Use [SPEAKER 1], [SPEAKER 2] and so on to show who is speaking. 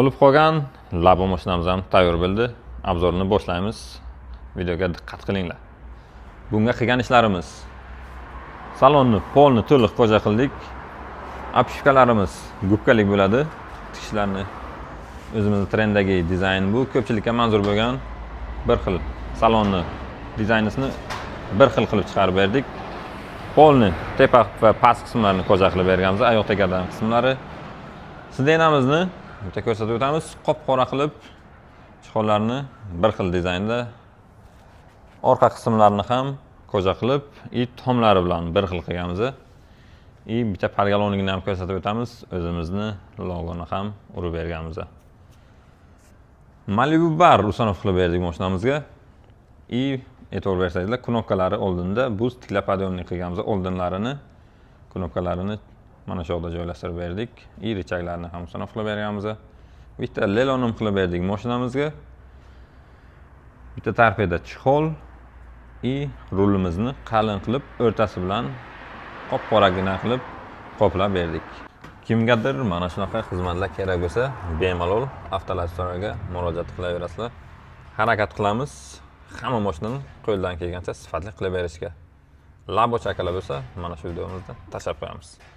[SPEAKER 1] Bo'lib qolgan labo mashinamiz ham tayyor bo'ldi. Obzorni boshlaymiz. Videoga diqqat qilinglar. Bunga qilgan ishlarimiz: salonni polni to'liq koja qildik. Apishkalarimiz gubkalik bo'ladi. Tikishlarni o'zimizning trenddagi dizayn bu. Ko'pchilikka manzur bo'lgan bir xil salonni dizaynisini bir xil qilib chiqarib berdik. Polni tepa va past qismlarini koja qilib berganmiz. Oyoq tegadan qismlari. Sidenamizni bitta ko'rsatib o'tamiz. Qop-qora qilib chiqonlarni bir xil dizaynda, orqa qismlarini ham koja qilib, tomlari bilan bir xil qilganmiz. Bitta pargalonligini ham ko'rsatib o'tamiz. O'zimizni logoni ham urib berganmiz. Malibu bar ustanov qilib berdik mashinamizga. E'tibor bersangizlar, knopkalari oldinda, bu stikla podiyomni qilganmiz. Oldinlarini, knopkalarini mana shu yerda joylashtirib berdik. Richaglarni ham ustanov qilib berganmiz. Bitta lelonim qilib berdik mashinamizga. Bitta tarpeda chixol, rulimizni qalin qilib, o'rtasi bilan qop-qoragina qilib qoplab berdik. Kimgadir mana shunaqa xizmatlar kerak bo'lsa, bemalol avtolastorga murojaat qilaverasizlar. Harakat qilamiz hamma mashinani qo'ldan kelgancha sifatli qilib berishga. Labo chakalar bo'lsa, mana shu videomizda tashlab qo'yamiz.